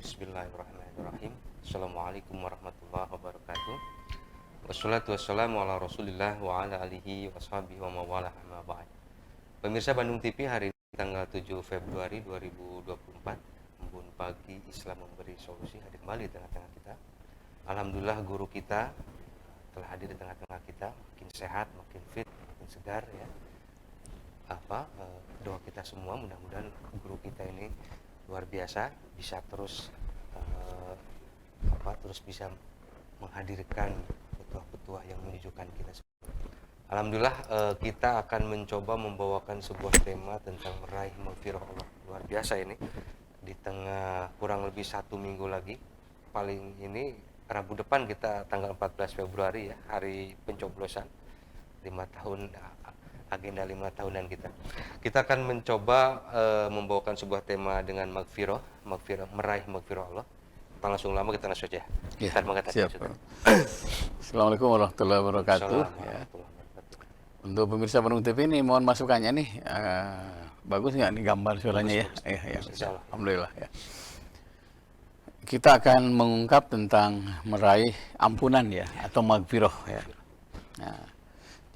Bismillahirrahmanirrahim. Assalamualaikum warahmatullahi wabarakatuh. Wassalatu wassalamu ala rasulillah wa ala alihi washabihi wa mawalah amma ba'd. Pemirsa Bandung TV, hari ini tanggal 7 Februari 2024, Embun Pagi Islam Memberi Solusi hadir kembali di tengah-tengah kita. Alhamdulillah guru kita telah hadir di tengah-tengah kita, makin sehat, makin fit, makin segar ya. Doa kita semua mudah-mudahan guru kita ini luar biasa, bisa terus bisa menghadirkan petuah-petuah yang menunjukkan kita. Alhamdulillah kita akan mencoba membawakan sebuah tema tentang meraih maghfirah Allah. Luar biasa ini, di tengah kurang lebih 1 minggu lagi, paling ini Rabu depan kita tanggal 14 Februari ya, hari pencoblosan 5 tahun, agenda 5 tahunan kita akan mencoba membawakan sebuah tema dengan maghfirah, meraih maghfirah Allah. Langsung lama kita langsung aja. Ya, siap. Assalamualaikum warahmatullahi wabarakatuh. Ya. Untuk pemirsa Bandung TV ini mohon masukannya nih. Bagus nggak nih gambar suaranya ya? Ya. Alhamdulillah ya. Kita akan mengungkap tentang meraih ampunan ya, atau maghfirah ya. Nah,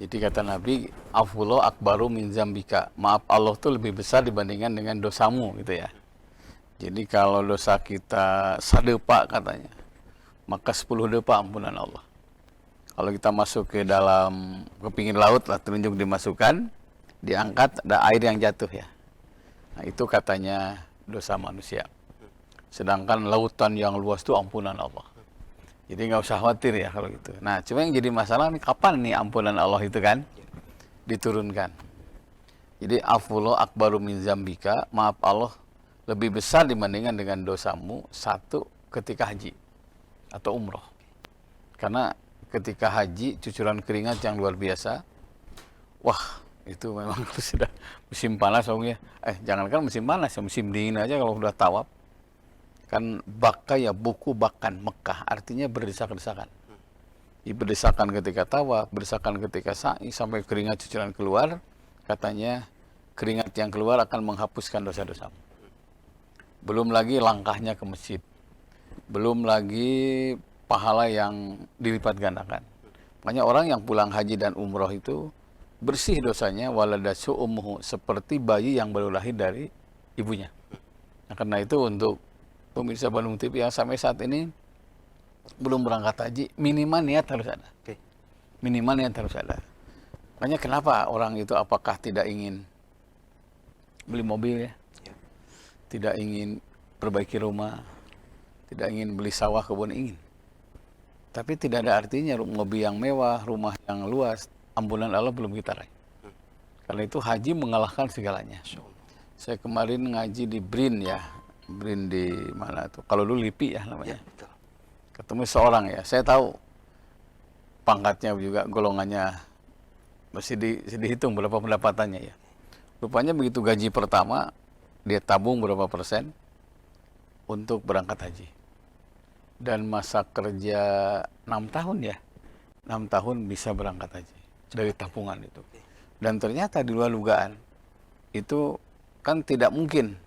jadi kata Nabi, afwullah akbaru min zambika. Maaf Allah itu lebih besar dibandingkan dengan dosamu gitu ya. Jadi kalau dosa kita sadepa katanya, maka 10 depa ampunan Allah. Kalau kita masuk ke dalam kepingin laut lah, telunjuk dimasukkan, diangkat, ada air yang jatuh ya. Nah itu katanya dosa manusia. Sedangkan lautan yang luas itu ampunan Allah. Jadi nggak usah khawatir ya kalau gitu. Nah cuma yang jadi masalah nih, kapan nih ampunan Allah itu kan diturunkan. Jadi afwullah akbaru min zambika, maaf Allah lebih besar dibandingkan dengan dosamu, satu ketika haji atau umroh. Karena ketika haji cucuran keringat yang luar biasa, wah itu memang kalau sudah musim panas ya, jangankan musim panas ya, musim dingin aja kalau udah tawaf kan baka ya buku bakan Mekah, artinya berdesak-desakan. Berdesakan ketika tawaf, berdesakan ketika sa'i, sampai keringat cucuran keluar, katanya keringat yang keluar akan menghapuskan dosa-dosamu. Belum lagi langkahnya ke masjid, belum lagi pahala yang dilipat gandakan. Makanya orang yang pulang haji dan umroh itu bersih dosanya, waladasu ummuhu, seperti bayi yang baru lahir dari ibunya. Nah, karena itu untuk pemirsa Bandung TV yang sampai saat ini belum berangkat haji, minimal niat harus ada. Minimal niat harus ada. Makanya kenapa orang itu apakah tidak ingin beli mobil ya? Tidak ingin perbaiki rumah, tidak ingin beli sawah, kebun, ingin. Tapi tidak ada artinya mobil yang mewah, rumah yang luas, ampunan Allah belum kita raih. Karena itu haji mengalahkan segalanya. Saya kemarin ngaji di BRIN ya, BRIN di mana tuh? Kalau dulu LIPI ya namanya. Ya, ketemu seorang ya, saya tahu pangkatnya juga, golongannya masih dihitung berapa pendapatannya ya. Rupanya begitu gaji pertama, dia tabung berapa persen untuk berangkat haji. Dan masa kerja 6 tahun ya, 6 tahun bisa berangkat haji dari tabungan itu. Dan ternyata di luar dugaan, itu kan tidak mungkin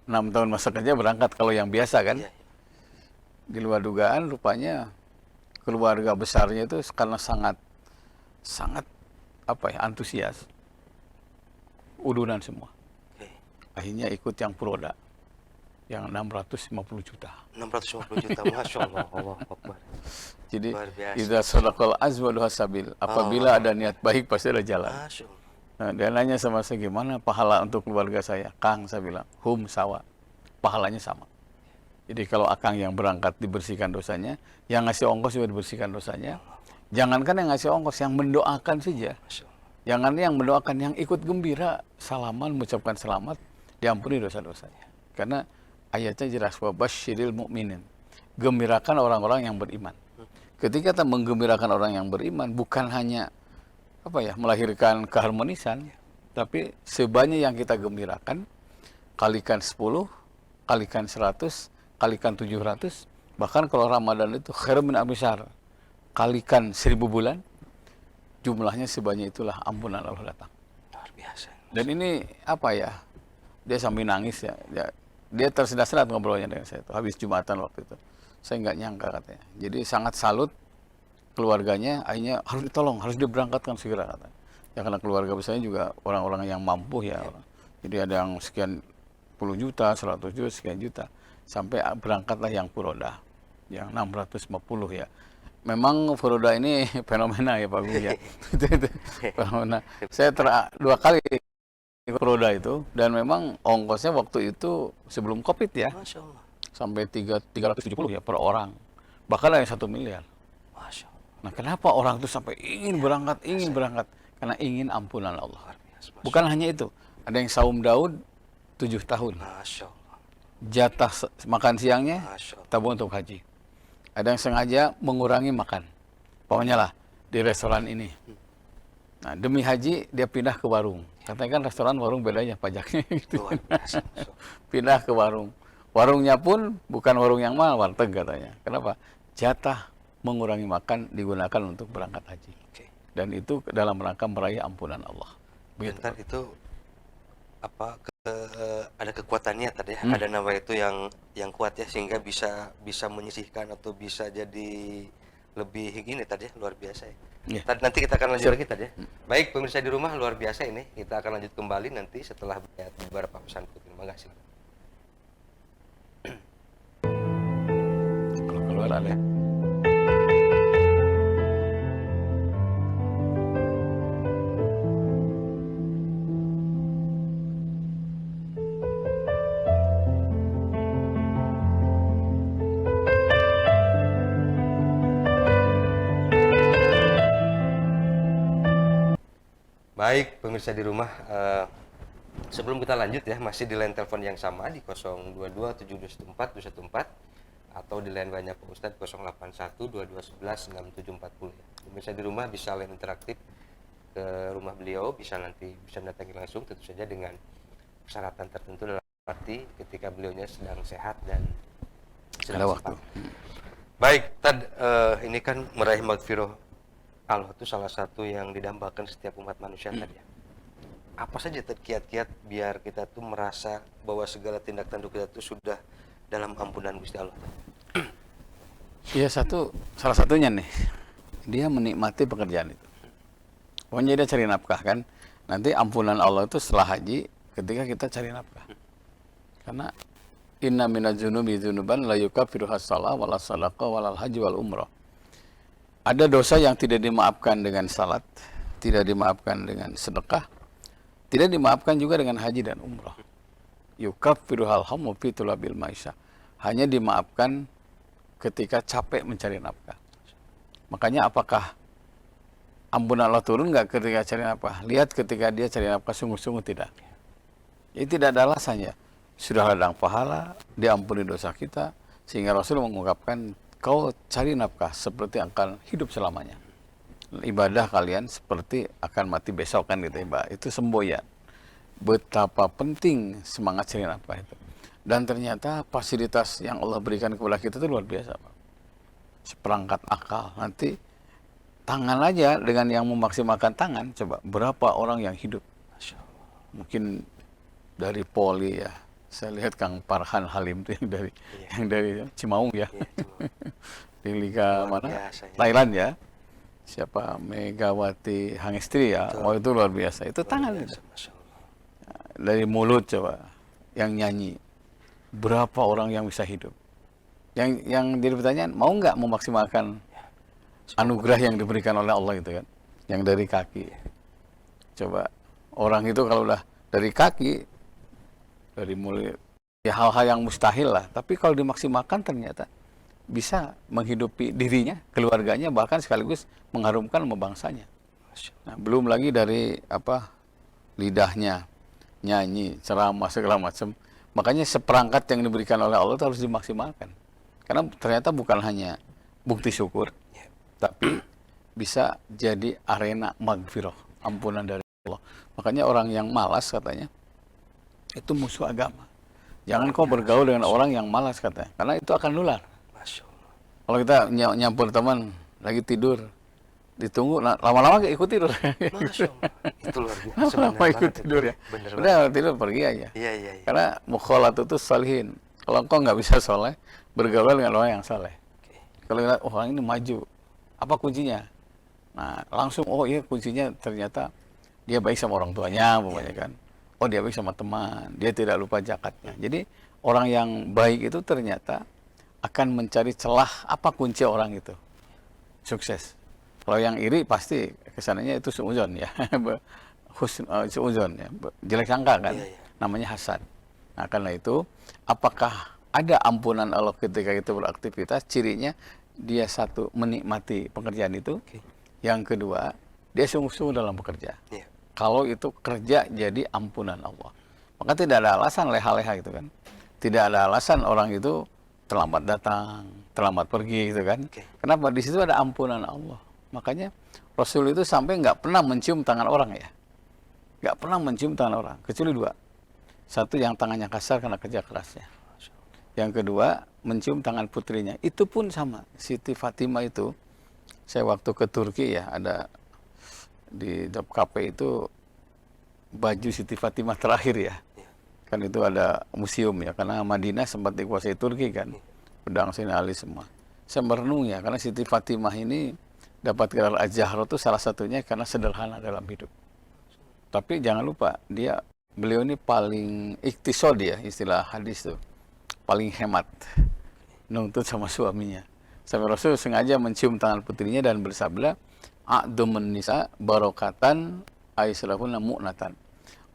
6 tahun masa kerja berangkat kalau yang biasa kan. Di luar dugaan rupanya keluarga besarnya itu karena sangat antusias, udunan semua. Akhirnya ikut yang Proda, yang 650 juta. 650 juta, Masya Allah, Allah Akbar. Jadi, idza sadaqal azwalu hasabil, apabila ada niat baik pasti ada jalan. Nah, dia nanya sama saya, gimana pahala untuk keluarga saya? Kang, saya bilang, sawa, pahalanya sama. Jadi kalau akang yang berangkat dibersihkan dosanya, yang ngasih ongkos juga dibersihkan dosanya. Jangankan yang ngasih ongkos, yang mendoakan saja. Jangan yang mendoakan, yang ikut gembira, salaman, mengucapkan selamat, diampuni dosa-dosanya. Karena ayatnya jelas, wa basyiril mu'minin, gembirakan orang-orang yang beriman. Ketika kita menggembirakan orang yang beriman, bukan hanya melahirkan keharmonisan, tapi sebanyak yang kita gembirakan, kalikan 10, kalikan 100, kalikan 700, bahkan kalau Ramadan itu khairun min abisar, kalikan 1000 bulan, jumlahnya sebanyak itulah ampunan Allah datang. Luar biasa. Dan ini dia sambil nangis ya, dia tersedat-sedat ngobrolnya dengan saya itu habis Jumatan waktu itu. Saya nggak nyangka katanya. Jadi sangat salut keluarganya, akhirnya harus ditolong, harus diberangkatkan segera katanya. Ya karena keluarga besarnya juga orang-orang yang mampu ya. Jadi ada yang sekian puluh juta, 100 juta, sekian juta. Sampai berangkatlah yang Furoda, yang 650 ya. Memang Furoda ini fenomena ya Pak Gung ya. Itu fenomena. Saya dua kali ikut Furoda itu, dan memang ongkosnya waktu itu sebelum Covid ya. Masya Allah. Sampai 370 ya per orang. Bahkan ada yang 1 miliar. Masya Allah. Nah, kenapa orang itu sampai ingin berangkat, ingin berangkat? Karena ingin ampunan Allah. Luar biasa, Masya Bukan hanya itu. Ada yang saum Daud 7 tahun. Masya Allah. Jatah makan siangnya Masya Allah. tabung untuk haji. Ada yang sengaja mengurangi makan. Pokoknya lah di restoran ini. Nah, demi haji dia pindah ke warung. Katanya kan restoran warung bedanya pajaknya gitu. Luar biasa, Masya Allah. Pindah ke warung. Warungnya pun bukan warung yang mahal, warteg katanya. Kenapa? Jatah mengurangi makan digunakan untuk berangkat haji. Oke. Dan itu dalam rangka meraih ampunan Allah. Begitu. Bentar, itu apa ada kekuatannya tadi ya, ada nama itu yang kuat ya, sehingga bisa menyisihkan atau bisa jadi lebih gini tadi ya, luar biasa ya. Iya. Nanti kita akan lanjut lagi tadi ya. Baik pemirsa di rumah, luar biasa ini. Kita akan lanjut kembali nanti setelah beberapa pesan putih. Terima kasih. Kalau keluar ada. Baik pemirsa di rumah, sebelum kita lanjut ya, masih di line telepon yang sama di 0227214 atau di line lainnya Pak Ustadz 08122116740 ya. Pemirsa di rumah bisa line interaktif ke rumah beliau, bisa mendatangi langsung, tentu saja dengan persyaratan tertentu, dalam arti ketika beliaunya sedang sehat dan Ada sedang waktu. sempat. Baik, ini kan meraih magfirah Allah itu salah satu yang didambakan setiap umat manusia tadi ya. Apa saja kiat-kiat biar kita tuh merasa bahwa segala tindak tanduk kita tuh sudah dalam ampunan Gusti Allah? Iya, salah satunya nih, dia menikmati pekerjaan itu. Pokoknya dia cari nafkah kan. Nanti ampunan Allah itu setelah haji ketika kita cari nafkah. Karena inna minaz dzunubi dzunuban la yukaffiruha shalah wala sadaqah walal haji wal umrah. Ada dosa yang tidak dimaafkan dengan salat, tidak dimaafkan dengan sedekah, tidak dimaafkan juga dengan haji dan umrah. Yukaffiruhal hammu fi tulabil maisha. Hanya dimaafkan ketika capek mencari nafkah. Makanya apakah ampunan Allah turun nggak ketika cari nafkah? Lihat ketika dia cari nafkah sungguh-sungguh tidak. Ini tidak ada alasannya. Sudah ladang pahala, diampuni dosa kita, sehingga Rasul mengungkapkan, kau cari nafkah seperti akan hidup selamanya. Ibadah kalian seperti akan mati besok kan gitu ya. Itu semboyan. Betapa penting semangat cari nafkah itu. Dan ternyata fasilitas yang Allah berikan kepada kita itu luar biasa, Pak. Seperangkat akal. Nanti tangan aja dengan yang memaksimalkan tangan, coba berapa orang yang hidup. Mungkin dari Poli ya. Saya lihat Kang Farhan Halim itu yang dari Cimaung ya. Di Liga Luar mana? biasa, ya. Thailand ya. Siapa? Megawati Hangestri ya. Betul. Oh itu luar biasa. Itu tangan itu. Masya Allah. Dari mulut coba yang nyanyi. Berapa orang yang bisa hidup? Yang jadi pertanyaan, mau nggak memaksimalkan anugerah yang diberikan oleh Allah itu kan? Yang dari kaki. Coba orang itu kalau udah dari kaki, dari mulut, ya hal-hal yang mustahil lah. Tapi kalau dimaksimalkan ternyata bisa menghidupi dirinya, keluarganya, bahkan sekaligus mengharumkan nama bangsanya. Nah, belum lagi dari lidahnya, nyanyi, ceramah, segala macam. Makanya seperangkat yang diberikan oleh Allah itu harus dimaksimalkan. Karena ternyata bukan hanya bukti syukur, tapi bisa jadi arena magfirah, ampunan dari Allah. Makanya orang yang malas katanya, itu musuh agama. Jangan kau bergaul dengan orang yang malas katanya, karena itu akan nular. Masya Allah. Kalau kita nyampur teman lagi tidur, ditunggu lama-lama ikut tidur. Masya Allah. Itu luar biasa. Lama Benar ikut banget tidur itu. ya. Bener Udah banget. tidur pergi aja. Iya, iya, iya. Karena mukhalatatu sholihin. Kalau engkau nggak bisa soleh, bergaul dengan orang yang soleh. Oke. Kalau lihat oh, orang ini maju, apa kuncinya? Nah, langsung oh iya kuncinya ternyata dia baik sama orang tuanya, umpamanya kan. Oh dia baik sama teman, dia tidak lupa zakatnya. Jadi orang yang baik itu ternyata akan mencari celah apa kunci orang itu sukses. Kalau yang iri pasti kesananya itu suudzon ya, suudzon ya, jelek sangka kan, Iya, iya. namanya hasad. Nah karena itu, apakah ada ampunan Allah ketika itu beraktivitas? Cirinya dia satu menikmati pekerjaan itu, Oke. yang kedua dia sungguh-sungguh dalam bekerja. Iya. Kalau itu kerja jadi ampunan Allah, maka tidak ada alasan leha-leha gitu kan, tidak ada alasan orang itu terlambat datang, terlambat pergi gitu kan. Oke. Kenapa? Di situ ada ampunan Allah. Makanya Rasul itu sampai nggak pernah mencium tangan orang ya, nggak pernah mencium tangan orang kecuali dua. Satu yang tangannya kasar karena kerja kerasnya. Yang kedua mencium tangan putrinya. Itu pun sama. Siti Fatimah itu, saya waktu ke Turki ya, ada di Topkapi itu baju Siti Fatimah terakhir ya. Kan itu ada museum ya, karena Madinah sempat dikuasai Turki kan. Pedang Sayyidina Ali semua. Saya merenung ya, karena Siti Fatimah ini dapat gelar Az-Zahra itu salah satunya karena sederhana dalam hidup. Tapi jangan lupa, beliau ini paling iktisod ya, istilah hadis tuh. Paling hemat. Nuntut sama suaminya. Sampai Rasul sengaja mencium tangan putrinya dan bersabda, "A'dumun nisa barokatan aisyalahunna mu'natan."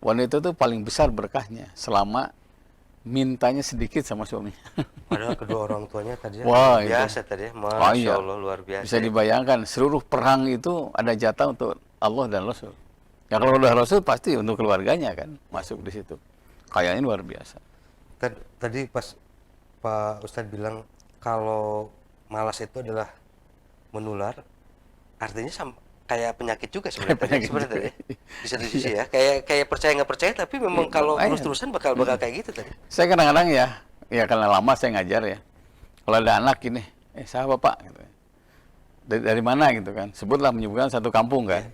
Wanita itu paling besar berkahnya selama mintanya sedikit sama suaminya. Padahal kedua orang tuanya tadi Wah, luar biasa tadi ya. Oh, Masya iya. Allah luar biasa. Bisa ya. dibayangkan seluruh perang itu ada jatah untuk Allah dan Rasul. Ya kalau udah Rasul pasti untuk keluarganya kan masuk di situ. Kayaknya luar biasa. Tadi pas Pak Ustadz bilang kalau malas itu adalah menular, artinya kayak penyakit juga sebenarnya. Penyakit Sebenarnya juga. tadi. Di satu sisi ya, kayak percaya nggak percaya, tapi memang kalau Makanya. terus-terusan bakal kayak gitu tadi. Saya kadang-kadang ya karena lama saya ngajar ya. Kalau ada anak ini, saya bapak gitu. Dari mana gitu kan? Sebutlah menyebutkan satu kampung kan.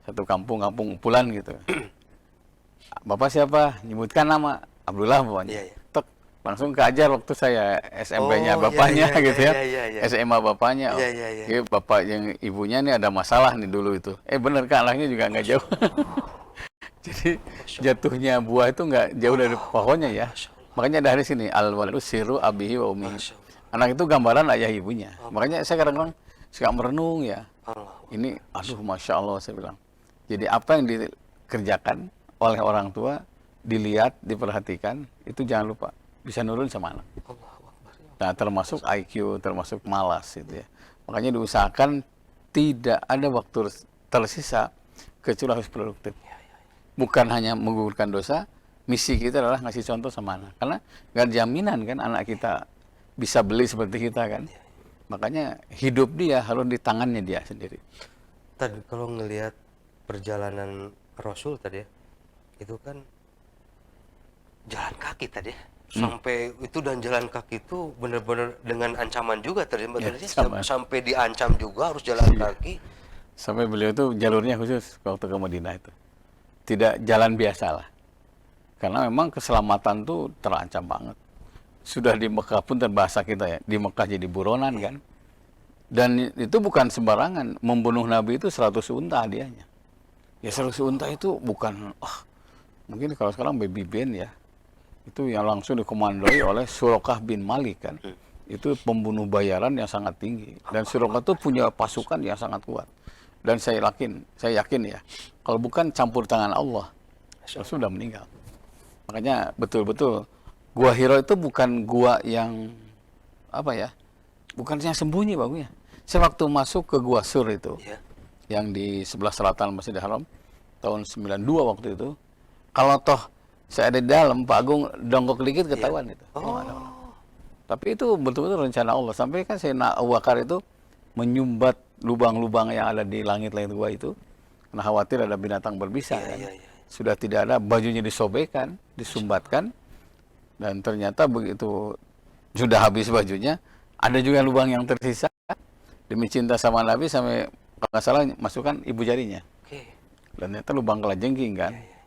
Satu kampung Pulan gitu. Bapak siapa? Nyebutkan nama Abdullah bapaknya. Iya, iya. Tek, langsung keajar waktu saya SMP-nya Oh, bapaknya iya, iya, gitu ya. iya, iya, iya. SMA bapaknya. Iya, iya, iya. Iya, bapak yang ibunya nih ada masalah nih dulu itu. Bener kan anaknya juga nggak jauh. Jadi jatuhnya buah itu nggak jauh dari pohonnya ya. Makanya dari sini al-waladu siru abihi wa ummihi. Masya Allah. Anak itu gambaran ayah ibunya. Makanya saya kadang-kadang suka merenung ya. Allah. Ini aduh Masya Allah saya bilang. Jadi apa yang dikerjakan oleh orang tua, dilihat, diperhatikan, itu jangan lupa bisa nurun sama anak. Allahu Akbar. Nah termasuk IQ, termasuk malas gitu ya. Makanya diusahakan tidak ada waktu tersisa kecuali harus produktif. Bukan hanya menggugurkan dosa, misi kita adalah ngasih contoh sama anak. Karena nggak ada jaminan kan anak kita bisa beli seperti kita kan. Makanya hidup dia harus di tangannya dia sendiri. Tadi kalau ngelihat perjalanan Rasul tadi ya, itu kan jalan kaki tadi ya. Sampai itu dan jalan kaki itu benar-benar dengan ancaman juga tadi sama. sampai diancam juga harus jalan kaki. Sampai beliau itu jalurnya khusus waktu ke Madinah itu. Tidak jalan biasa lah. Karena memang keselamatan tuh terancam banget. Sudah di Mekah pun terbahasa kita ya. Di Mekah jadi buronan kan. Dan itu bukan sembarangan. Membunuh Nabi itu 100 unta hadiahnya. Ya 100 unta itu bukan, mungkin kalau sekarang baby band ya. Itu yang langsung dikomandoi oleh Suraqah bin Malik kan. Itu pembunuh bayaran yang sangat tinggi. Dan Suraqah itu punya pasukan yang sangat kuat. Dan saya yakin ya, kalau bukan campur tangan Allah, sudah meninggal. Makanya betul-betul Gua Hira itu bukan gua yang bukan yang sembunyi bagusnya. Saya waktu masuk ke Gua Sur itu, yang di sebelah selatan Masjidil Haram tahun 92 waktu itu, kalau toh saya ada di dalam, Pak Agung dongkok dikit ketahuan itu. Tapi itu betul-betul rencana Allah. Sampai kan Sayyidina Abu Bakar itu menyumbat lubang-lubang yang ada di langit-langit gua itu, karena khawatir ada binatang berbisa kan. Sudah tidak ada, bajunya disobekkan, disumbatkan, dan ternyata begitu sudah habis bajunya, ada juga lubang yang tersisa. Demi cinta sama Nabi sampai kalau nggak salah masukkan ibu jarinya. Oke. Dan ternyata lubang kalajengking kan. Iya, iya.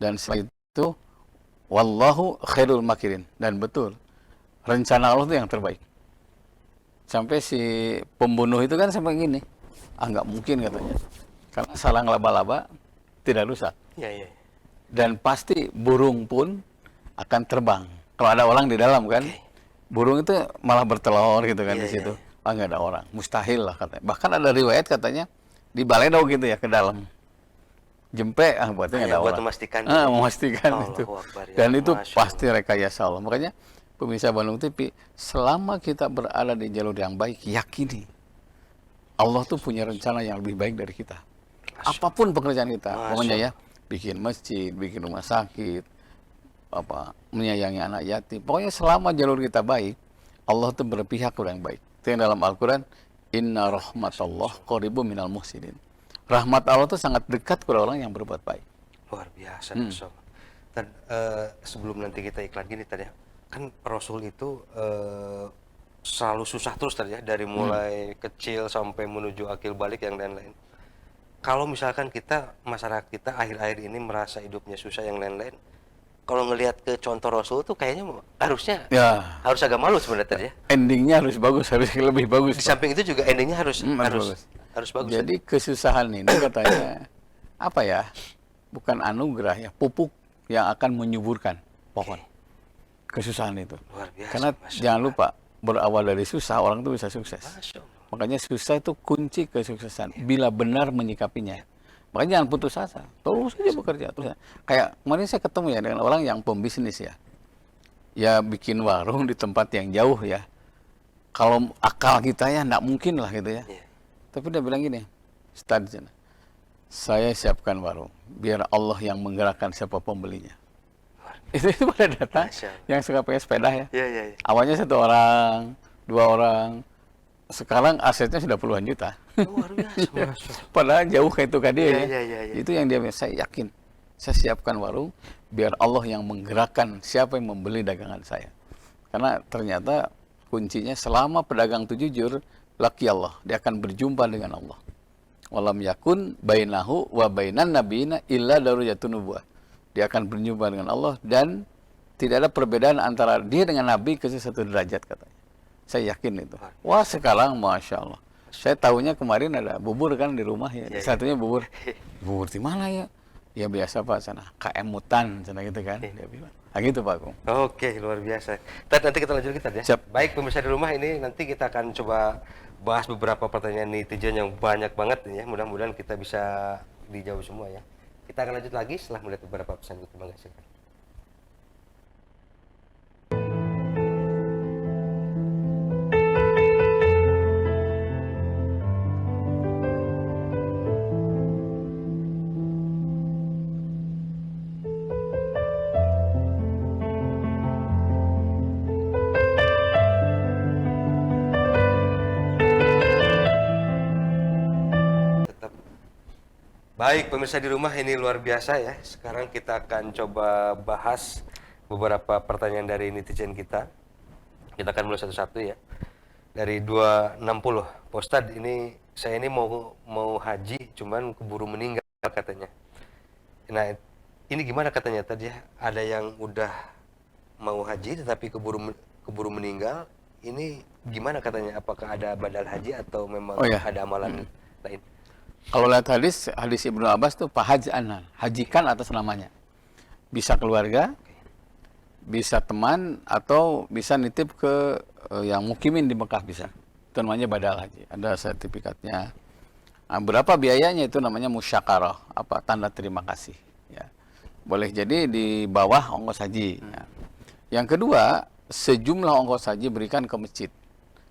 Dan setelah itu wallahu khairul makirin, dan betul rencana Allah itu yang terbaik. Sampai si pembunuh itu kan sampai gini, nggak mungkin katanya, karena sarang laba-laba tidak rusak Iya, iya. dan pasti burung pun akan terbang kalau ada orang di dalam kan. Burung itu malah bertelur gitu kan Iya, di situ. iya, Nggak ada orang, mustahil lah katanya. Bahkan ada riwayat katanya dibaledo gitu ya ke dalam. Jempe, berarti nggak Hanya ada buat orang. memastikan. Memastikan itu. Allahu Akbar, ya. Dan itu Masya pasti rekayasa Allah. Makanya pemirsa Bandung TV, selama kita berada di jalur yang baik, yakini Allah tuh punya rencana yang lebih baik dari kita. Apapun pekerjaan kita, Masya pokoknya ya, bikin masjid, bikin rumah sakit, menyayangi anak yatim. Pokoknya selama jalur kita baik, Allah tuh berpihak kepada yang baik. Itu yang dalam Al-Quran, Inna rahmatallah qaribu minal muhsinin. Rahmat Allah itu sangat dekat kepada orang yang berbuat baik. Luar biasa, Masya Allah. Dan sebelum nanti kita iklan gini tadi ya, kan Rasul itu selalu susah terus tadi ya, dari mulai kecil sampai menuju akil balik yang lain-lain. Kalau misalkan kita, masyarakat kita akhir-akhir ini merasa hidupnya susah yang lain-lain, kalau ngelihat ke contoh Rasul tuh kayaknya harusnya harus agak malu sebenarnya tadi ya. Endingnya harus bagus, harus lebih bagus. Di samping itu juga endingnya harus bagus. Harus bagus. Jadi kesusahan ini katanya apa ya? Bukan anugerah ya, pupuk yang akan menyuburkan pohon. Kesusahan itu. Luar biasa. Karena jangan lupa, berawal dari susah orang itu bisa sukses. Masya Allah. Makanya susah itu kunci kesuksesan bila benar menyikapinya. Makanya jangan putus asa, terus saja bekerja terus. Kayak kemarin saya ketemu ya dengan orang yang pembisnis ya. Ya bikin warung di tempat yang jauh ya. Kalau akal kita ya enggak mungkin lah gitu ya. Tapi dia bilang gini, Ustaz, saya siapkan warung, biar Allah yang menggerakkan siapa pembelinya. Itu pada datang yang suka pakai sepeda ya. Iya. Awalnya 1 orang, 2 orang, sekarang asetnya sudah puluhan juta. Luar biasa. Padahal jauh kayak itu kan dia ya. Iya. Itu yang dia, saya yakin, saya siapkan warung, biar Allah yang menggerakkan siapa yang membeli dagangan saya. Karena ternyata kuncinya selama pedagang itu jujur, laki Allah, dia akan berjumpa dengan Allah. Walam yakun bainahu wa bainan nabiyina illa darujatun nubuwah. Dia akan berjumpa dengan Allah dan tidak ada perbedaan antara dia dengan Nabi ke 1 derajat katanya. Saya yakin itu. Wah sekarang Masya Allah. Saya tahunya kemarin ada bubur kan di rumah ya. Satunya bubur. Bubur di mana ya? Ya biasa Pak sana. KM Mutan sana gitu kan. Dia bilang. Nah gitu Pak Kum. Oke, luar biasa. Nanti kita lanjut kita ya. Siap. Baik pemirsa di rumah, ini nanti kita akan coba bahas beberapa pertanyaan netizen yang banyak banget ya. Mudah-mudahan kita bisa dijawab semua ya. Kita akan lanjut lagi setelah melihat beberapa pesan YouTube. Bangga silakan. Baik pemirsa di rumah, ini luar biasa ya. Sekarang kita akan coba bahas beberapa pertanyaan dari netizen kita. Kita akan mulai satu-satu ya. Dari 260. Pak Ustadz, ini saya ini mau haji cuman keburu meninggal katanya. Nah, ini gimana katanya tadi ya? Ada yang udah mau haji tetapi keburu meninggal. Ini gimana katanya? Apakah ada badal haji atau memang ada amalan lain? Kalau lihat hadis Ibnu Abbas tuh Pak Hajanan, hajikan atas namanya. Bisa keluarga, bisa teman, atau bisa nitip ke yang mukimin di Mekah bisa. Itu namanya badal haji. Ada sertifikatnya. Nah, berapa biayanya itu namanya musyakarah, tanda terima kasih. Ya. Boleh jadi di bawah ongkos haji. Ya. Yang kedua, sejumlah ongkos haji berikan ke masjid.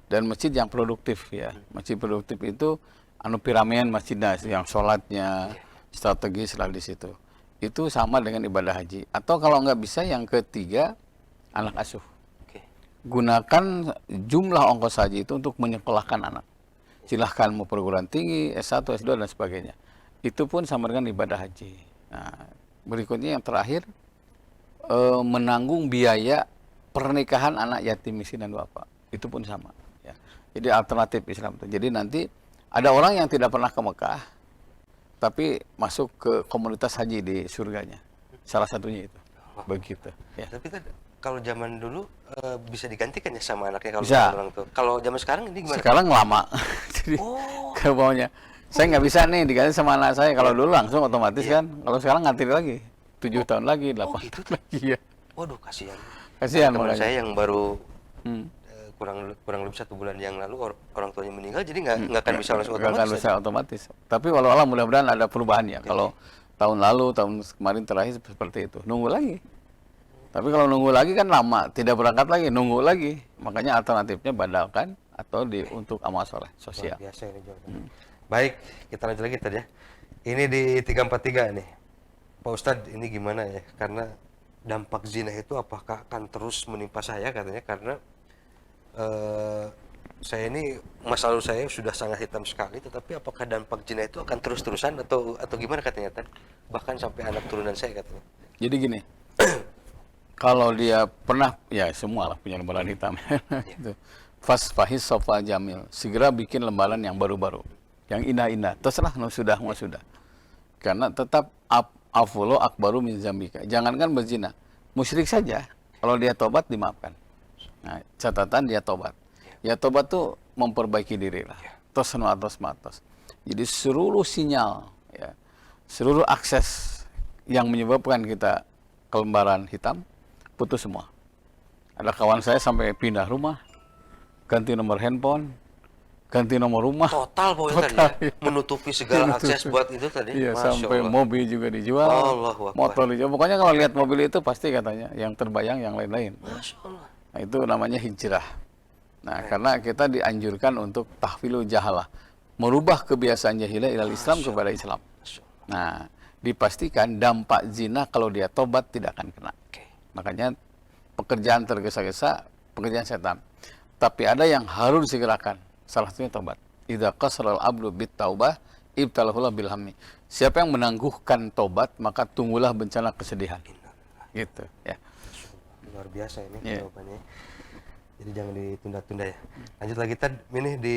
Dan masjid yang produktif ya. Masjid produktif itu piramian masjidnya yang sholatnya strategis lah di situ. Itu sama dengan ibadah haji. Atau kalau nggak bisa, yang ketiga anak asuh. Gunakan jumlah ongkos haji itu untuk menyekolahkan anak. Silahkan mau perguruan tinggi, S1, S2 dan sebagainya. Itu pun sama dengan ibadah haji. Nah, berikutnya yang terakhir, menanggung biaya pernikahan anak yatim miskin dan duafa. Itu pun sama. Ya. Jadi alternatif Islam. Jadi nanti Ada orang yang tidak pernah ke Mekah, tapi masuk ke komunitas haji di surganya. Salah satunya itu. Begitu. Ya. Tapi kan kalau zaman dulu bisa digantikan ya sama anaknya kalau Bisa. orang tuh. Kalau zaman sekarang ini gimana? Sekarang lama. Jadi Oh, ke bawahnya. Saya nggak bisa nih diganti sama anak saya. Kalau dulu langsung otomatis kan. Kalau sekarang ngantri lagi. 7 tahun lagi, 8 gitu tahun lagi ya. waduh kasihan. Kasihan Teman makanya. saya yang baru Hmm. kurang lebih 1 bulan yang lalu orang tuanya meninggal, jadi nggak akan bisa langsung Nggak akan otomatis. bisa otomatis. Tapi walau alam mudah-mudahan ada perubahan ya. Kalau tahun lalu, tahun kemarin terakhir seperti itu. Nunggu lagi. Tapi kalau nunggu lagi kan lama, tidak berangkat lagi, nunggu lagi. Makanya alternatifnya badalkan atau untuk amal soleh sosial. Luar biasa ini jawabannya. Baik, kita lanjut lagi tadi ya. Ini di 343 nih. Pak Ustadz, ini gimana ya? Karena dampak zina itu apakah akan terus menimpa saya katanya, karena saya ini masa lalu saya sudah sangat hitam sekali, tetapi apakah dampak zina itu akan terus-terusan atau gimana katanya Tan? Bahkan sampai anak turunan saya katanya. Jadi gini, kalau dia pernah, ya semua lah punya lembaran hitam. Itu. Fahis sofa jamil, segera bikin lembaran yang baru-baru, yang indah-indah. Terserah, no, sudah, mau sudah. Karena tetap afulo akbaru min zambika. Jangankan berzina, musyrik saja. Kalau dia tobat dimaafkan. Nah, catatan dia tobat. Ya tobat tuh memperbaiki diri lah. Tosno atos matos. Jadi seluruh sinyal, ya, seluruh akses yang menyebabkan kita ke lembaran hitam putus semua. Ada kawan saya sampai pindah rumah, ganti nomor handphone, ganti nomor rumah. Total Pak Ustadz ya, menutupi segala akses buat itu tadi. Iya, Masya sampai Allah. mobil juga dijual, Allahu Akbar. motor dijual. Pokoknya kalau lihat mobil itu pasti katanya yang terbayang yang lain-lain. Masya Allah. Nah, itu namanya hijrah. Nah, karena kita dianjurkan untuk tahfilu jahalah, merubah kebiasaan jahiliyah ilal Islam kepada Islam. Masya Allah. Nah, dipastikan dampak zina kalau dia tobat tidak akan kena. Oke. Makanya pekerjaan tergesa-gesa, pekerjaan setan. Tapi ada yang harus disegerakan. Salah satunya tobat. Idza qasral abdu bit taubah ibtalahullah bil hammi. Siapa yang menangguhkan tobat, maka tunggulah bencana kesedihan. Gitu, ya. Luar biasa ini Iya. jawabannya. Jadi jangan ditunda-tunda ya. Lanjut lagi Tad, ini di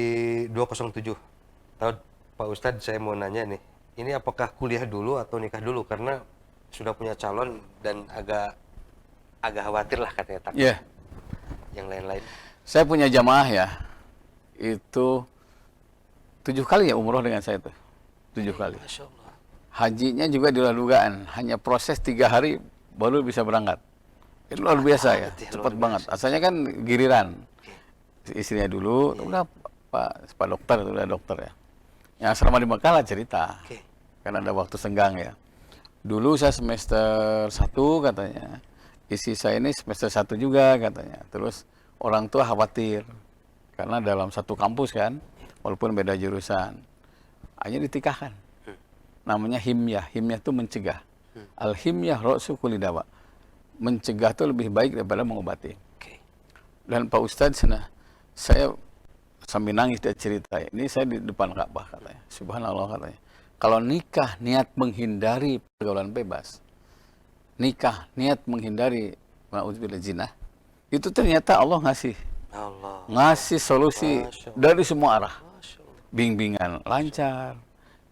207. Tahu Pak Ustadz, saya mau nanya nih. Ini apakah kuliah dulu atau nikah dulu? Karena sudah punya calon dan agak khawatir lah katanya takut Iya. yang lain-lain. Saya punya jamaah ya, itu 7 kali ya umroh dengan saya tuh, 7 kali. Masya Allah. Hajinya juga di luar dugaan, hanya proses 3 hari baru bisa berangkat. Itu luar biasa ya, banget ya, cepat luar banget. Asalnya kan giliran, istrinya dulu, udah Pak dokter, itu udah dokter ya. Yang selama di Mekah lah cerita, Oke. karena ada waktu senggang ya. Dulu saya semester 1 katanya, istri saya ini semester 1 juga katanya. Terus orang tua khawatir, karena dalam satu kampus kan, walaupun beda jurusan. Akhirnya ditikahkan. Namanya himyah. Himyah itu mencegah. Al-himyah ra'su kulli dawa. Mencegah itu lebih baik daripada mengobati. Oke. Dan Pak Ustadz, saya sambil nangis dia cerita, ini saya di depan Ka'bah katanya. Subhanallah katanya. Kalau nikah niat menghindari pergaulan bebas, nikah niat menghindari na'udzubillah zina, itu ternyata Allah ngasih solusi Masya Allah. dari semua arah. Masya Allah. Bimbingan lancar,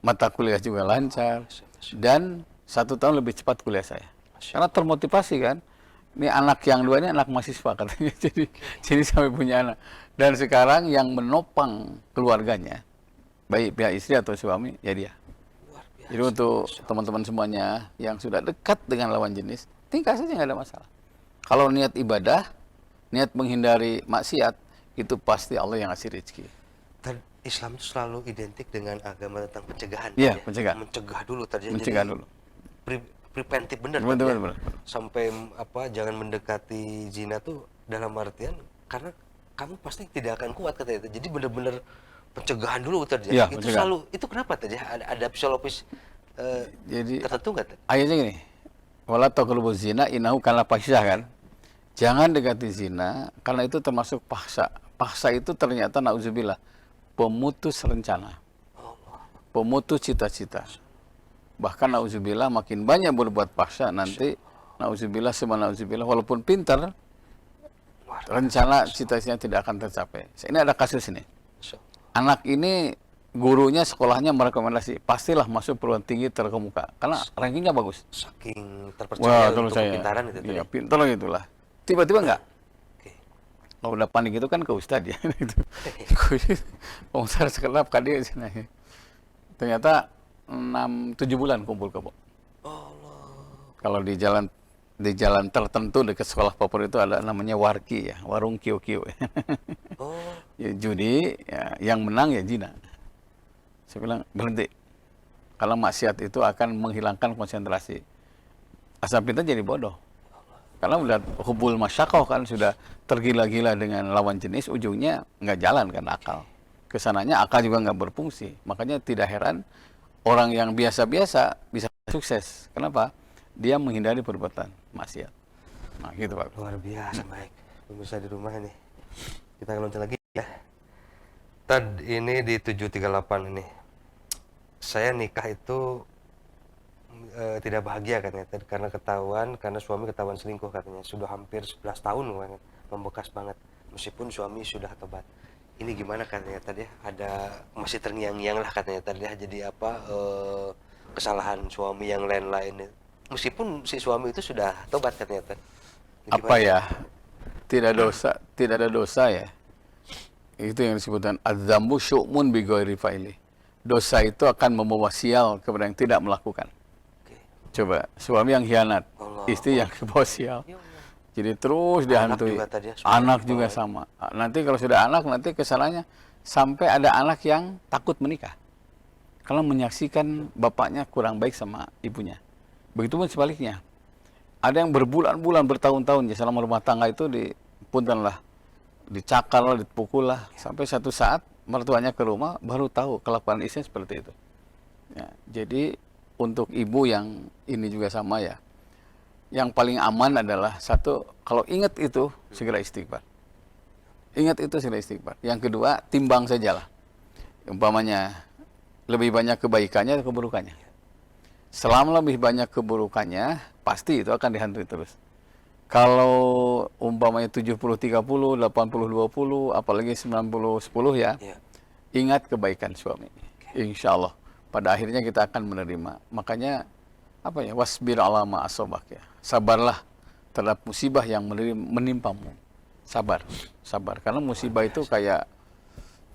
mata kuliah juga lancar, Masya Allah. dan 1 tahun lebih cepat kuliah saya. Karena termotivasi kan. Ini anak yang 2 ini anak mahasiswa katanya. Jadi sampai punya anak. Dan sekarang yang menopang keluarganya, baik pihak istri atau suami, ya dia. Luar biasa. Jadi untuk teman-teman semuanya yang sudah dekat dengan lawan jenis, tingkah saja nggak ada masalah. Kalau niat ibadah, niat menghindari maksiat, itu pasti Allah yang ngasih rezeki. Dan Islam itu selalu identik dengan agama tentang pencegahan. Iya, ya. mencegah. Mencegah dulu tadi. Mencegah dulu. Preventif benar. Betul, Tad, ya. betul. Sampai jangan mendekati zina tuh dalam artian karena kamu pasti tidak akan kuat katanya. Jadi benar-benar pencegahan dulu tadi. Iya, Itu pencegahan. selalu itu kenapa tadi? Ada psikologis Jadi tertentu nggak Tad? ayatnya gini, wala taqrabuz zina innahu kana fahisyah kan. Jangan dekati zina karena itu termasuk paksa. Paksa itu ternyata nauzubillah pemutus rencana. Pemutus cita-cita. Bahkan nauzubillah makin banyak berbuat paksa nanti nauzubillah walaupun pintar rencana cita-citanya tidak akan tercapai. Ini ada kasus ini. Masya Allah. Anak ini gurunya, sekolahnya merekomendasi, pastilah masuk perguruan tinggi terkemuka. Karena rankingnya bagus. Saking Wah, terpercaya terus untuk saya, kepintaran itu iya, tadi. pintar gitulah. Tiba-tiba enggak. Oke. Kalau udah panik itu kan ke Ustadz ya. Gitu. Ustadz sekelap kan dia sana. Ternyata 6-7 bulan kumpul kebo. Allah. Kalau di jalan tertentu dekat sekolah favorit itu ada namanya warki ya, warung kio-kio. Oh, Ya, judi, ya, yang menang ya Jina. Saya bilang berhenti. Kalau maksiat itu akan menghilangkan konsentrasi. Asal pintar jadi bodoh. Karena udah hubul masyakoh kan, sudah tergila-gila dengan lawan jenis, ujungnya nggak jalan kan akal. Kesananya akal juga nggak berfungsi. Makanya tidak heran orang yang biasa-biasa bisa sukses. Kenapa? Dia menghindari perbuatan maksiat. Nah gitu Pak. luar biasa baik. Pemirsa di rumah ini. Kita loncat lagi ya. Tad ini di 738 ini. Saya nikah itu tidak bahagia katanya Tad, karena suami ketahuan selingkuh katanya. Sudah hampir 11 tahun katanya, membekas banget. Meskipun suami sudah tobat. Ini gimana katanya tadi ya? Ada masih terngiang-ngiang lah katanya tadi ya. Jadi apa kesalahan suami yang lain-lain. Meskipun si suami itu sudah tobat katanya Tad. Apa ya? Tidak ada dosa ya. Itu yang disebutkan adzambu syu'mun bi ghairi fa'ili. Dosa itu akan membawa sial kepada yang tidak melakukan. Oke. Coba, suami yang hianat, Allah. istri yang kebawa sial. Jadi terus dihantui. juga tadi ya, Anak juga sama. Nanti kalau sudah anak, nanti kesalahannya sampai ada anak yang takut menikah. Kalau menyaksikan bapaknya kurang baik sama ibunya. Begitupun sebaliknya. Ada yang berbulan-bulan, bertahun-tahun ya selama rumah tangga itu puntenlah, dicakar lah, dipukul lah. Sampai satu saat mertuanya ke rumah baru tahu kelakuan istrinya seperti itu. Ya, jadi untuk ibu yang ini juga sama ya. Yang paling aman adalah satu, kalau ingat itu segera istighfar. Ingat itu segera istighfar. Yang kedua, timbang sajalah. Umpamanya lebih banyak kebaikannya atau keburukannya. Selama lebih banyak keburukannya, pasti itu akan dihantui terus. Kalau umpamanya 70-30, 80-20, apalagi 90-10 ya, ingat kebaikan suami. Insya Allah, pada akhirnya kita akan menerima. Makanya, apa ya, wasbir ala ma asobak ya. Sabarlah terhadap musibah yang menimpamu. Sabar, sabar. Karena musibah itu kayak,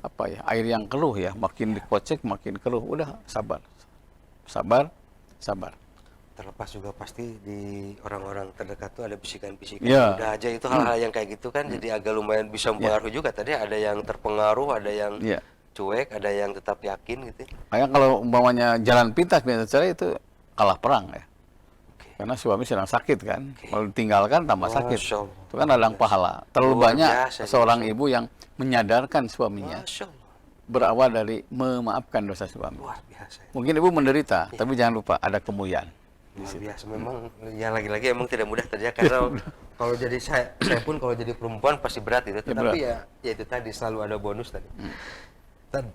apa ya, air yang keruh ya. Makin dikocek, makin keruh. Udah, sabar. Sabar, sabar. Terlepas juga pasti di orang-orang terdekat tuh ada bisikan-bisikan. Ya. Udah aja itu hal-hal yang kayak gitu kan jadi agak lumayan bisa mempengaruhi juga. Tadi ada yang terpengaruh, ada yang Ya. cuek, ada yang tetap yakin gitu. Kayak kalau umpamanya jalan pintas biasa itu kalah perang ya. Oke. Karena suami sedang sakit kan. Kalau ditinggalkan tambah sakit. Masya Allah. Itu kan ladang pahala. Terlalu Luar banyak biasa, seorang Masya ibu yang menyadarkan suaminya Masya Allah. berawal dari memaafkan dosa suami. Luar biasa. Mungkin ibu menderita, tapi jangan lupa ada kemuliaan. Luar biasa. Memang ya lagi-lagi emang tidak mudah terjadi karena kalau jadi saya pun kalau jadi perempuan pasti berat itu. Tetapi ya itu tadi selalu ada bonus tadi. Tad,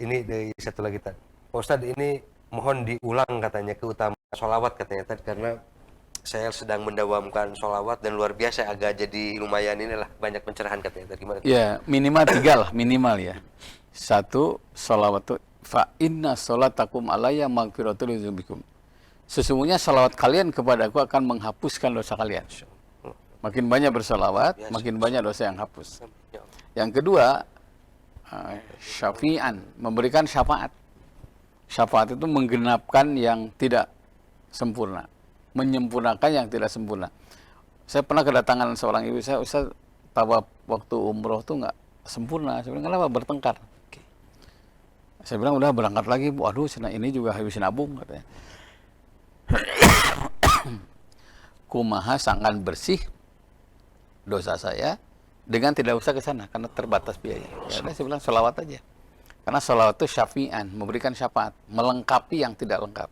ini dari satu lagi tadi. Pak Ustadz ini mohon diulang katanya keutamaan sholawat katanya tadi karena saya sedang mendawamkan sholawat dan luar biasa agak jadi lumayan inilah banyak pencerahan katanya tadi gimana? Ya minimal 3 lah minimal ya. 1 sholawat itu fa inna sholatakum alayya maghfiratul dzunubikum. Sesungguhnya salawat kalian kepadaku akan menghapuskan dosa kalian. Makin banyak bersalawat, makin banyak dosa yang hapus. Yang kedua, syafi'an, memberikan syafaat. Syafaat itu menggenapkan yang tidak sempurna, menyempurnakan yang tidak sempurna. Saya pernah kedatangan seorang ibu saya, Ustaz, tawaf waktu umroh tuh nggak sempurna. Saya bilang, kenapa? Bertengkar. Saya bilang, udah berangkat lagi, Bu. Aduh, ini juga habisin nabung, katanya. Kumaha sangat bersih dosa saya dengan tidak usah ke sana karena terbatas biaya. Ya udah saya bilang sholawat aja. Karena sholawat itu syafi'an, memberikan syafaat, melengkapi yang tidak lengkap.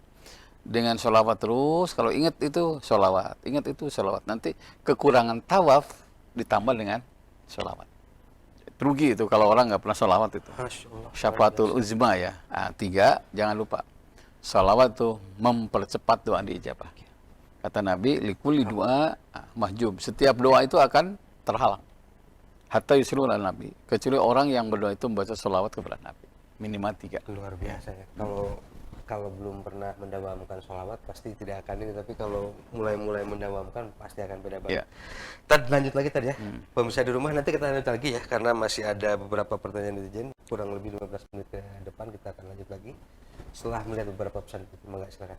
Dengan sholawat terus, kalau ingat itu sholawat, ingat itu sholawat. Nanti kekurangan tawaf ditambah dengan sholawat. Rugi itu kalau orang nggak pernah sholawat itu. Syafaatul uzma ya. 3, jangan lupa. Sholawat itu mempercepat doa diijabah. Kata Nabi, likulli doa mahjub. Setiap doa itu akan terhalang. Hatta yusru ala Nabi. Kecuali orang yang berdoa itu membaca sholawat kepada Nabi. minimal 3. Luar biasa ya. Kalau belum pernah mendawamkan sholawat pasti tidak akan ini, tapi kalau mulai mendawamkan pasti akan beda banget. Tad, lanjut lagi tadi ya. Pemirsa di rumah, nanti kita lanjut lagi ya, karena masih ada beberapa pertanyaan netizen, kurang lebih 15 menit ke depan kita akan lanjut lagi setelah melihat beberapa pesan. Monggo, silakan.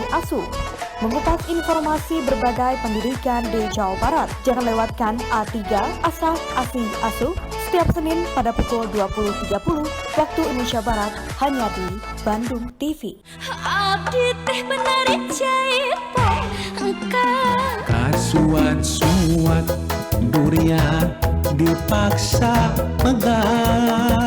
Asuh, mengupas informasi berbagai pendidikan di Jawa Barat. Jangan lewatkan A3 Asah Asih Asuh setiap Senin pada pukul 20.30 waktu Indonesia Barat hanya di Bandung TV. Abdi teh menarik caipo engkau Kasuan-suan durian dipaksa megah.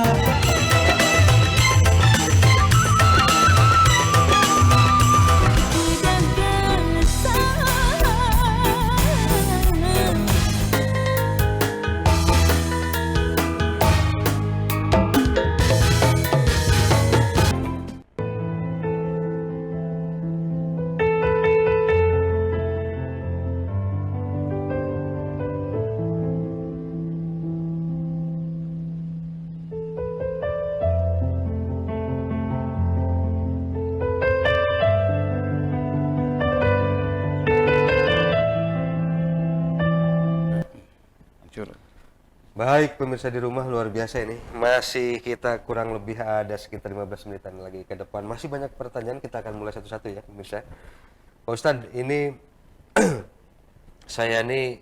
Baik, pemirsa di rumah, luar biasa ini. Masih kita kurang lebih ada sekitar 15 menitan lagi ke depan. Masih banyak pertanyaan, kita akan mulai satu-satu ya, pemirsa. Pak Ustadz, ini saya nih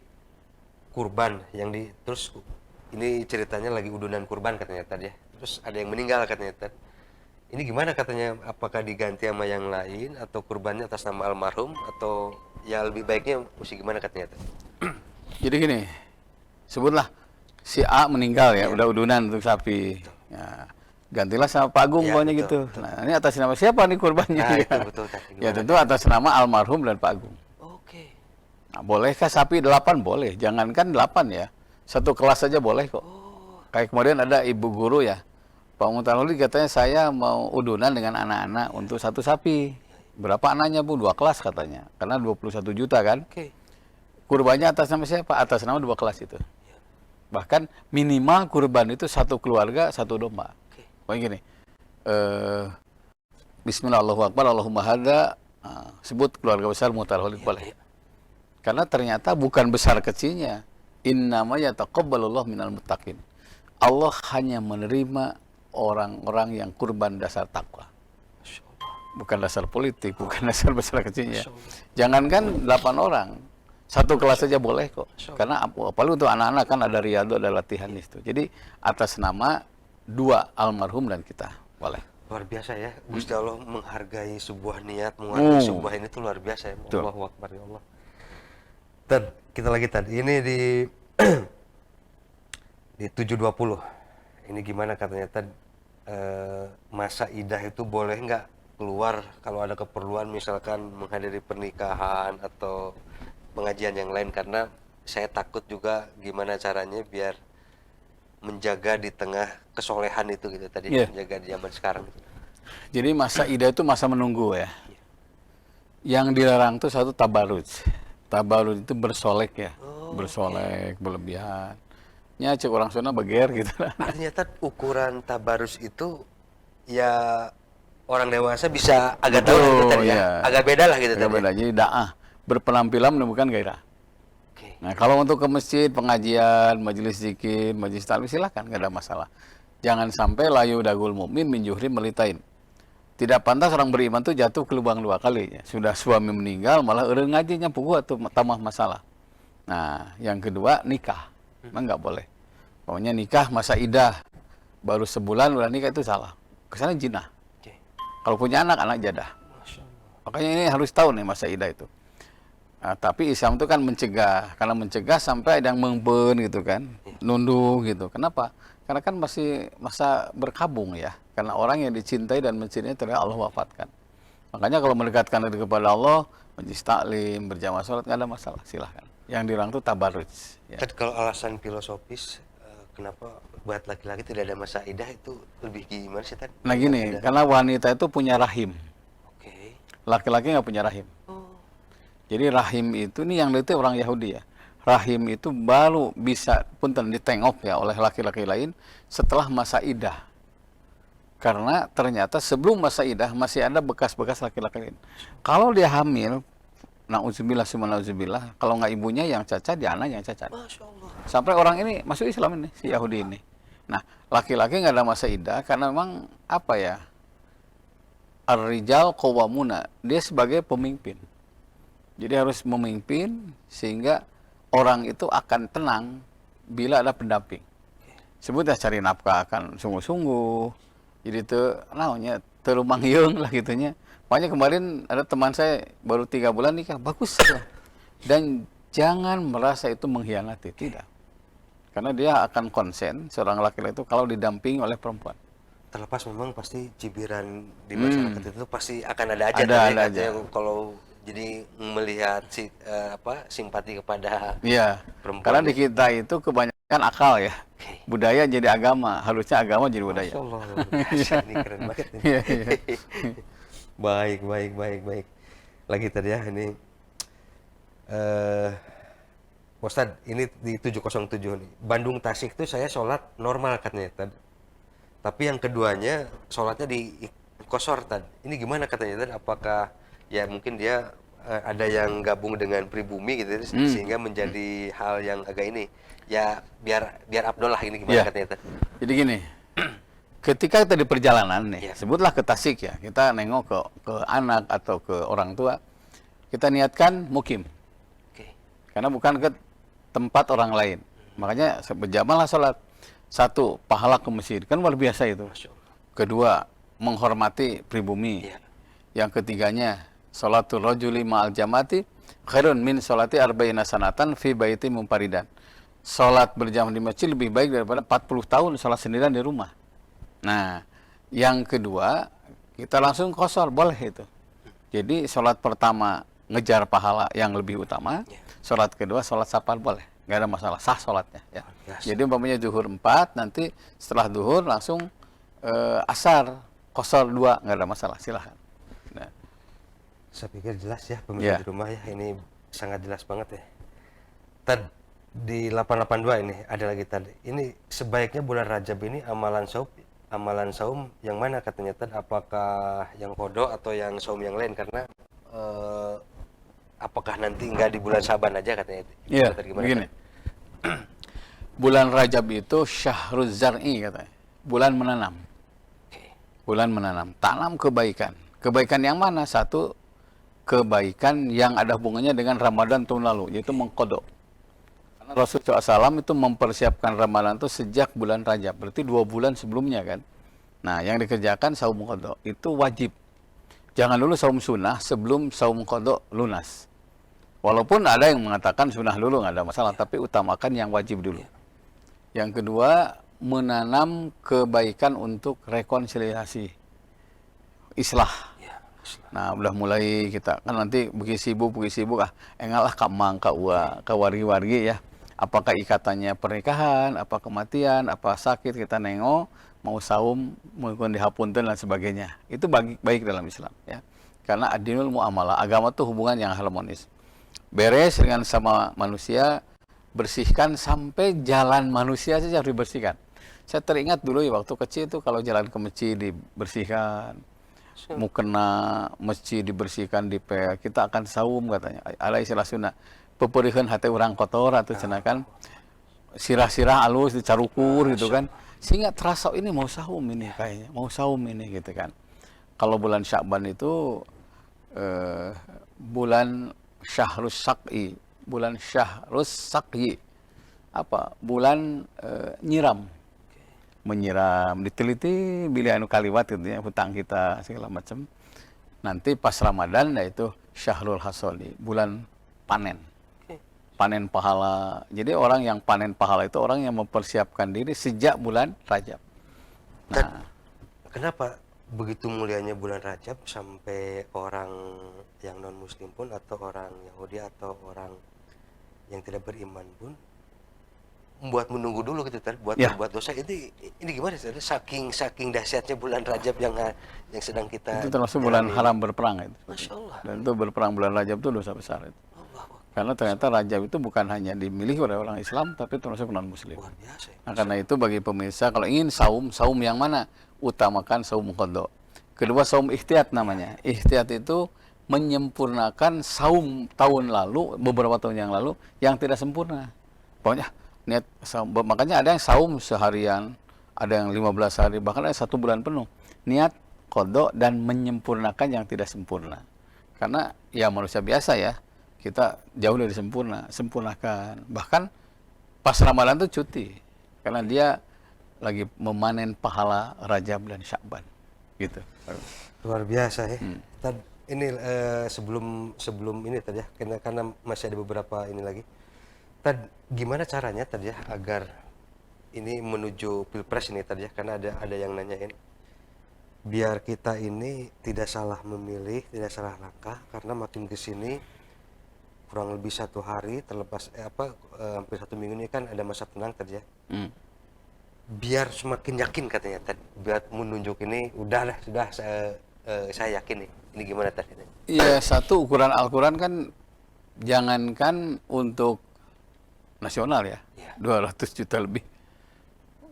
kurban yang terus ini ceritanya lagi udunan kurban katanya tadi ya. Terus ada yang meninggal katanya tadi. Ini gimana katanya, apakah diganti sama yang lain atau kurbannya atas nama almarhum atau ya lebih baiknya mesti gimana katanya tadi? Jadi gini, sebutlah si A meninggal ya, udah udunan untuk sapi. Ya, gantilah sama Pak Agung pokoknya gitu. Betul. Nah, ini atas nama siapa nih kurbannya? Nah, ya? itu betul. Ya tentu atas nama almarhum dan Pak Agung. Oke. Nah, bolehkah sapi 8? Boleh. Jangankan 8 ya. Satu kelas saja boleh kok. Kayak kemarin ada ibu guru ya. Pak Mutaruli katanya saya mau udunan dengan anak-anak untuk satu sapi. Berapa anaknya Bu? 2 kelas katanya. Karena 21 juta kan. Oke. Kurbannya atas nama siapa? Atas nama 2 kelas itu. Bahkan minimal kurban itu satu keluarga, satu domba. Pokoknya gini, Bismillah, Allahu Akbar, Allahumma hadza, sebut keluarga besar Mutaroli boleh. Karena ternyata bukan besar kecilnya. Innama yataqabbalullahu minal muttaqin. Allah hanya menerima orang-orang yang kurban dasar takwa. Bukan dasar politik, bukan dasar besar kecilnya. Jangankan 8 orang. Satu kelas saja boleh kok. Karena apalagi untuk anak-anak kan ada riyadhah, ada latihan itu. Jadi atas nama 2 almarhum dan kita boleh. Luar biasa ya. Gusti Allah menghargai sebuah niat, menghargai sebuah ini tuh luar biasa ya. Allahu Akbar ya Allah. Tad, kita lagi tadi ini di di 720. Ini gimana katanya Tad, masa idah itu boleh nggak keluar kalau ada keperluan misalkan menghadiri pernikahan atau pengajian yang lain, karena saya takut juga gimana caranya biar menjaga di tengah kesolehan itu gitu tadi, menjaga di zaman sekarang. Jadi masa idah itu masa menunggu ya. Yang dilarang itu satu tabaruj. Tabaruj itu bersolek ya, bersolek berlebihan. Ya cek orang Sunda beger gitu. Ternyata ukuran tabarus itu ya orang dewasa bisa agak tahu gitu tadi ya, agak beda lah gitu. Agak beda. Jadi daah berpenampilan menemukan gairah. Nah, kalau untuk ke masjid, pengajian, majelis zikir, majelis taklim silakan, nggak ada masalah. Jangan sampai layu dagul mukmin min juhri melitain. Tidak pantas orang beriman tuh jatuh ke lubang 2 kali. Sudah suami meninggal malah eureun ngajinya puguh atau tambah masalah. Nah, yang kedua nikah. Memang nggak boleh. Pokoknya nikah masa idah baru sebulan udah nikah itu salah. Kesana jinah. Kalau punya anak, anak jadah. Masya Allah. Makanya ini harus tahu nih masa idah itu. Nah, tapi Islam itu kan mencegah, karena mencegah sampai ada yang mengben gitu kan, nunduk gitu. Kenapa? Karena kan masih masa berkabung ya, karena orang yang dicintai dan mencintainya ternyata Allah wafatkan. Makanya kalau mendekatkan diri kepada Allah, majlis taklim, berjamaah sholat, nggak ada masalah, silahkan. Yang dilarang itu tabarruj. Ya. Tad, kalau alasan filosofis, kenapa buat laki-laki tidak ada masa idah itu lebih gimana sih Tad? Nah gini, karena wanita itu punya rahim, Oke. laki-laki nggak punya rahim. Jadi rahim itu, ini yang itu orang Yahudi ya. Rahim itu baru bisa punten ditengok ya oleh laki-laki lain setelah masa idah. Karena ternyata sebelum masa idah masih ada bekas-bekas laki-laki lain. Kalau dia hamil, na'udzubillah summa na'udzubillah, kalau nggak ibunya yang cacat, dia anak yang cacat. Masya Allah. Sampai orang ini masuk Islam ini, si Yahudi ini. Nah, laki-laki nggak ada masa idah karena memang apa ya? Ar-rijal qawwamuna, dia sebagai pemimpin. Jadi harus memimpin sehingga orang itu akan tenang bila ada pendamping. Sebutnya cari nafkah akan sungguh-sungguh. Jadi itu namanya terumang-yung lah gitunya. Makanya kemarin ada teman saya baru 3 bulan nikah, bagus lah. Dan jangan merasa itu mengkhianati, tidak. Karena dia akan konsen seorang laki-laki itu kalau didampingi oleh perempuan. Terlepas memang pasti cibiran di masyarakat itu pasti akan ada aja. Ada aja. Yang kalau jadi melihat simpati kepada Iya. perempuan. Karena di kita itu kebanyakan akal ya. Oke. Budaya jadi agama, harusnya agama jadi budaya. Masya Allah, luar biasa. Ini keren banget nih. Iya, iya. Baik. Lagi tadi ya ini Ustadz, ini di 707 nih. Bandung Tasik tuh saya sholat normal katanya Tad. Tapi yang keduanya sholatnya di kosor Tad. Ini gimana katanya Tad? Apakah ya mungkin dia ada yang gabung dengan pribumi gitu sehingga menjadi hal yang agak ini ya biar Abdul lah, ini gimana Iya. katanya Tad? Jadi gini, ketika kita di perjalanan nih, Iya. sebutlah ke Tasik ya, kita nengok ke anak atau ke orang tua, kita niatkan mukim, Oke. karena bukan ke tempat orang lain. Makanya berjamaah sholat. Satu, pahala ke masjid, kan luar biasa itu. Masya Allah. Kedua, menghormati pribumi. Iya. Yang ketiganya, sholatul rajuli ma'al jamati khairun min sholati arba'ina sanatan fi baiti mumparidan. Sholat berjamaah di masjid lebih baik daripada 40 tahun sholat sendirian di rumah. Nah, yang kedua, kita langsung qashar, boleh itu. Jadi sholat pertama ngejar pahala yang lebih utama, sholat kedua sholat safar boleh, nggak ada masalah, sah sholatnya. Ya. Biasa. Jadi umpamanya zuhur 4, nanti setelah zuhur langsung asar, qashar 2, nggak ada masalah, silahkan. Nah, Saya pikir jelas ya pemirsa Iya. di rumah ya, ini sangat jelas banget ya. Tad, di 882 ini ada lagi tadi. Ini sebaiknya bulan Rajab ini amalan saum yang mana katanya Tad? Apakah yang qadha atau yang saum yang lain? Karena apakah nanti nggak di bulan Saban aja katanya? iya, Tad, gimana, begini. Tad? Bulan Rajab itu syahruz zar'i katanya, bulan menanam. Oke. Bulan menanam, tanam kebaikan. Kebaikan yang mana? Satu, kebaikan yang ada hubungannya dengan Ramadan tahun lalu, yaitu mengkodok. Karena Rasulullah SAW itu mempersiapkan Ramadan itu sejak bulan Rajab, berarti 2 bulan sebelumnya kan. Nah, yang dikerjakan saum kodok itu wajib. Jangan dulu saum sunnah sebelum saum kodok lunas. Walaupun ada yang mengatakan sunnah dulu nggak ada masalah, tapi utamakan yang wajib dulu. Yang kedua, menanam kebaikan untuk rekonsiliasi, islah. Nah, udah mulai kita kan nanti begitu sibuk engalah ka mang ka ua ka wargi-wargi ya. Apakah ikatannya pernikahan, apa kematian, apa sakit, kita nengok, mau saum, mungkin dihapunten dan sebagainya. Itu baik dalam Islam ya. Karena ad-dinul muamalah, agama itu hubungan yang harmonis. Beres dengan sama manusia, bersihkan sampai jalan manusia saja harus dibersihkan. Saya teringat dulu ya waktu kecil itu kalau jalan ke masjid dibersihkan, mukena masjid dibersihkan, dipel, kita akan saum katanya. Ada istilah Sunda, peperihan hati orang kotor atau cenakan sirah-sirah alus dicarukur gitu kan. Sehingga terasa ini mau saum ini kayaknya, mau saum ini gitu kan. Kalau bulan Sya'ban itu bulan Syahrus Sak'i, bulan Syahrus Sak'i. Apa? Bulan nyiram. menyiram, diteliti bila anu kaliwat gitu ya, hutang kita segala macam. Nanti pas Ramadan yaitu Syahrul Hasoli, bulan panen. Panen pahala. Jadi orang yang panen pahala itu orang yang mempersiapkan diri sejak bulan Rajab. Dan kenapa begitu mulianya bulan Rajab sampai orang yang non muslim pun atau orang Yahudi atau orang yang tidak beriman pun membuat menunggu dulu gitu tadi buat Ya. berbuat dosa ini gimana sih? Saking dahsyatnya bulan Rajab yang sedang kita Itu termasuk bulan jalani. haram berperang itu. Masya Allah. Dan itu berperang bulan Rajab itu dosa besar itu. Allah, Karena ternyata Rajab itu bukan hanya dimiliki oleh orang Islam, tapi termasuk non-Muslim. luar biasa ya. Nah, karena itu bagi pemirsa, kalau ingin saum yang mana? Utamakan saum qadha. Kedua, saum ihtiyat namanya. Ihtiyat itu menyempurnakan saum tahun lalu, beberapa tahun yang lalu, yang tidak sempurna. Pokoknya, niat saum, makanya ada yang saum seharian, ada yang 15 hari, bahkan ada 1 bulan penuh. Niat qadha dan menyempurnakan yang tidak sempurna. Karena ya manusia biasa ya, kita jauh dari sempurna, sempurnakan. Bahkan pas Ramadan itu cuti, karena dia lagi memanen pahala Rajab dan Sya'ban, gitu. Luar biasa ya. Ini sebelum ini tadi ya, karena masih ada beberapa ini lagi. Gimana caranya tadi ya agar ini menuju Pilpres ini tadi ya, karena ada yang nanyain biar kita ini tidak salah memilih, tidak salah langkah, karena makin ke sini kurang lebih 1 hari terlepas hampir 1 minggu ini kan ada masa tenang tadi ya. Biar semakin yakin katanya tadi, biar menunjuk ini sudah saya yakin nih. Ini gimana tadi? Ya, satu, ukuran Al-Quran kan jangankan untuk nasional ya, 200 juta lebih.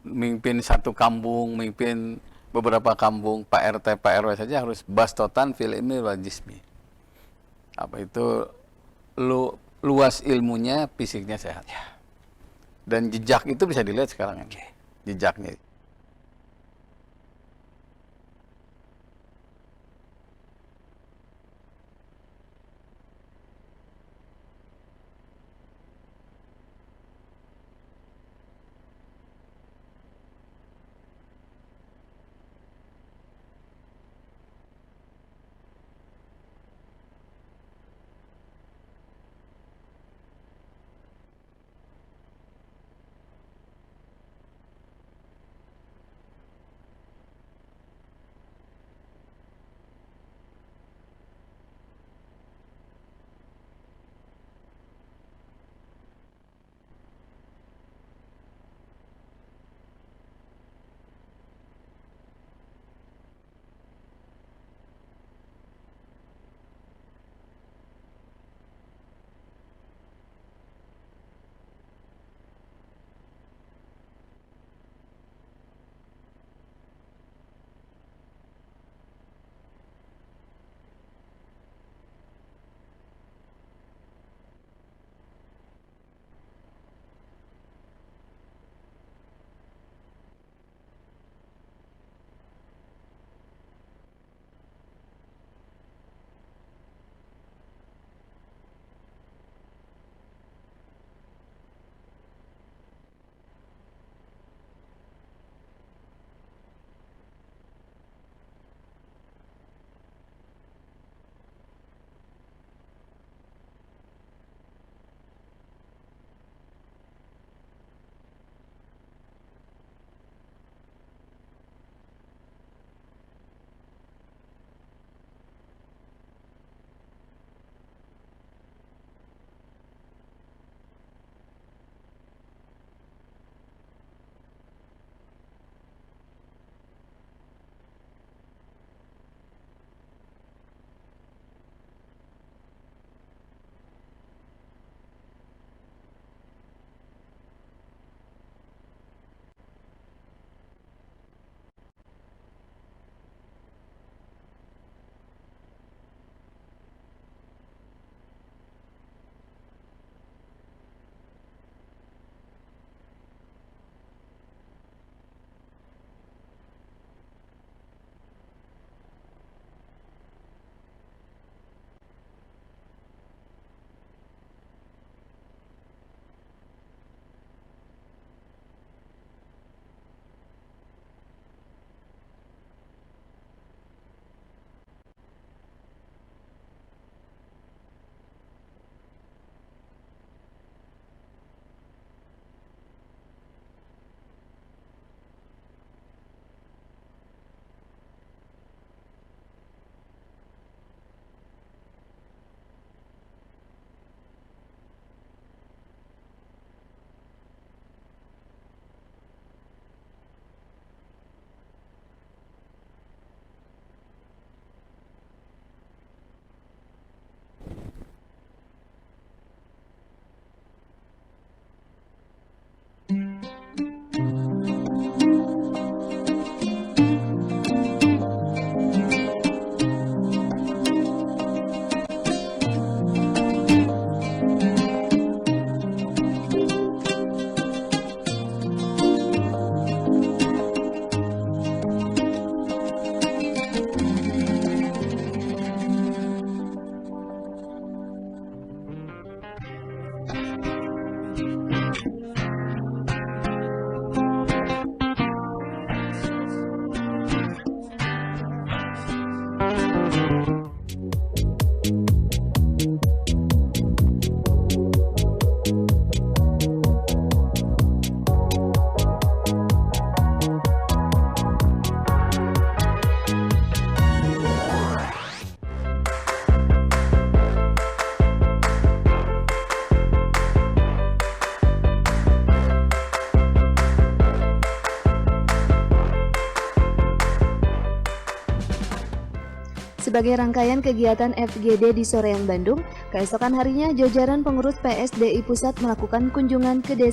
Mimpin satu kampung, mimpin beberapa kampung, Pak RT, Pak RW saja harus bastotan fil ilmi wal jismi. Apa itu, luas ilmunya, fisiknya sehat. Dan jejak itu bisa dilihat sekarang ini. Jejaknya. sebagai rangkaian kegiatan FGD di Soreang, Bandung, keesokan harinya jajaran pengurus PSDI Pusat melakukan kunjungan ke desa